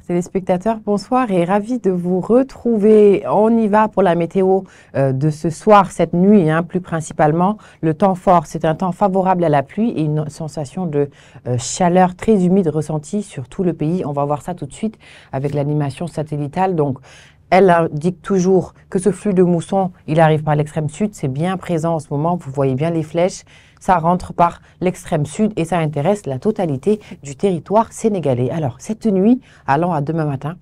téléspectateurs, bonsoir et ravi de vous retrouver. On y va pour la météo de ce soir, cette nuit, plus principalement. Le temps fort, c'est un temps favorable à la pluie et une sensation de chaleur très humide ressentie sur tout le pays. On va voir ça tout de suite avec l'animation satellitale. Donc, elle indique toujours que ce flux de mousson, il arrive par l'extrême sud. C'est bien présent en ce moment. Vous voyez bien les flèches. Ça rentre par l'extrême sud et ça intéresse la totalité du territoire sénégalais. Alors, cette nuit, allant à demain matin,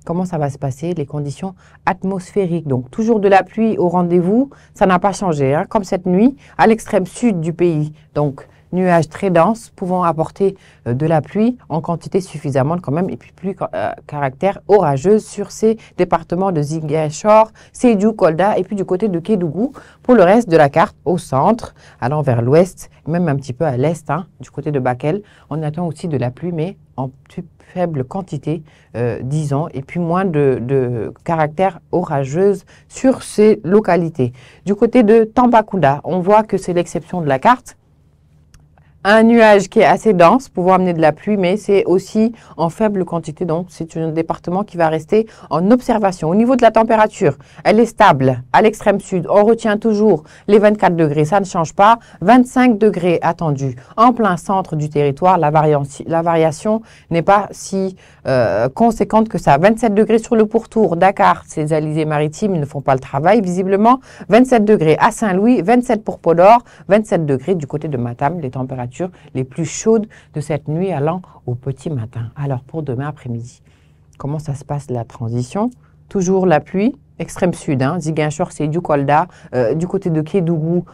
comment ça va se passer? Les conditions atmosphériques. Donc, toujours de la pluie au rendez-vous. Ça n'a pas changé, comme cette nuit, à l'extrême sud du pays. Donc, nuages très denses pouvant apporter de la pluie en quantité suffisamment quand même et puis plus caractère orageuse sur ces départements de Ziguinchor, Sédhiou, Kolda et puis du côté de Kédougou. Pour le reste de la carte, au centre, allant vers l'ouest, même un petit peu à l'est, du côté de Bakel, on attend aussi de la pluie mais en plus faible quantité, disons, et puis moins de caractère orageuse sur ces localités. Du côté de Tambacounda, on voit que c'est l'exception de la carte. Un nuage qui est assez dense, pouvant amener de la pluie, mais c'est aussi en faible quantité. Donc, c'est un département qui va rester en observation. Au niveau de la température, elle est stable à l'extrême sud. On retient toujours les 24 degrés, ça ne change pas. 25 degrés attendus en plein centre du territoire. La variation n'est pas si conséquente que ça. 27 degrés sur le pourtour. Dakar, ces alizés-maritimes, ils ne font pas le travail, visiblement. 27 degrés à Saint-Louis, 27 pour Podor, 27 degrés du côté de Matam, les températures les plus chaudes de cette nuit allant au petit matin. Alors pour demain après-midi, comment ça se passe la transition? Toujours la pluie, extrême sud, Ziguinchor, Sédhiou, Kolda, du côté de Kédougou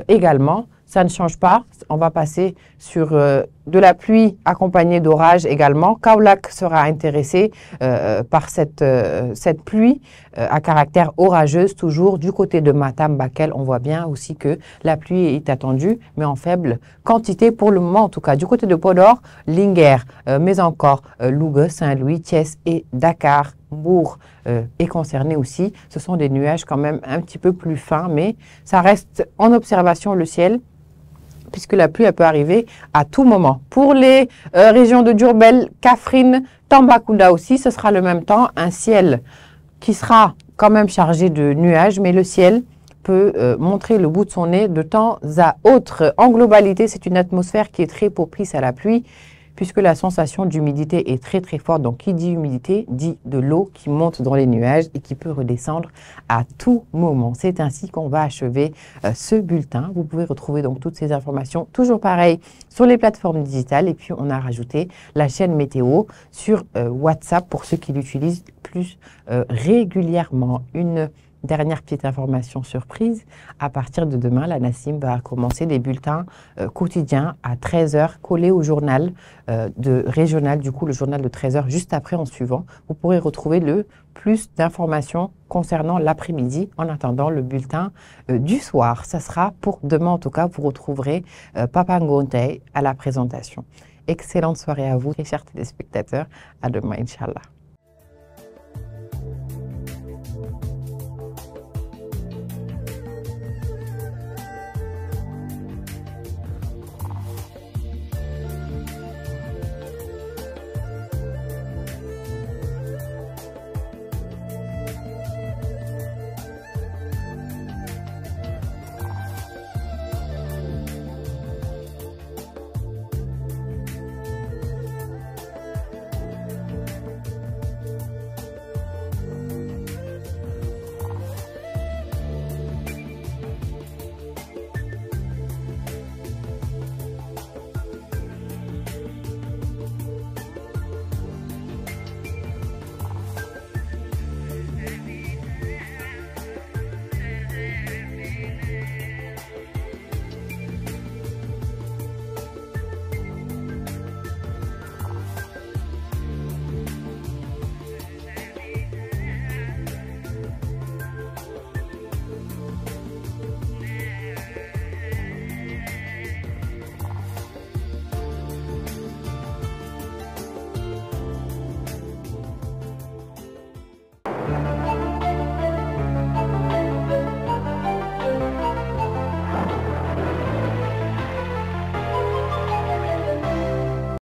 également. Ça ne change pas, on va passer sur de la pluie accompagnée d'orage également. Kaolack sera intéressé par cette pluie à caractère orageuse toujours. Du côté de Matam, Bakel, on voit bien aussi que la pluie est attendue, mais en faible quantité pour le moment en tout cas. Du côté de Podor, Linguère, mais encore Louga, Saint-Louis, Thiès et Dakar, Mbour est concerné aussi. Ce sont des nuages quand même un petit peu plus fins, mais ça reste en observation le ciel, puisque la pluie elle peut arriver à tout moment. Pour les régions de Diourbel, Kaffrine, Tambacounda aussi, ce sera le même temps, un ciel qui sera quand même chargé de nuages, mais le ciel peut montrer le bout de son nez de temps à autre. En globalité, c'est une atmosphère qui est très propice à la pluie, puisque la sensation d'humidité est très très forte. Donc, qui dit humidité, dit de l'eau qui monte dans les nuages et qui peut redescendre à tout moment. C'est ainsi qu'on va achever ce bulletin. Vous pouvez retrouver donc toutes ces informations, toujours pareil, sur les plateformes digitales. Et puis, on a rajouté la chaîne météo sur WhatsApp pour ceux qui l'utilisent plus régulièrement. Une dernière petite information surprise, à partir de demain, la Nassim va commencer des bulletins quotidiens à 13 h collés au journal régional, du coup le journal de 13 h juste après en suivant. Vous pourrez retrouver le plus d'informations concernant l'après-midi. En attendant le bulletin du soir, ça sera pour demain en tout cas, vous retrouverez Papa Ngontey à la présentation. Excellente soirée à vous, très chers téléspectateurs. À demain, Inch'Allah.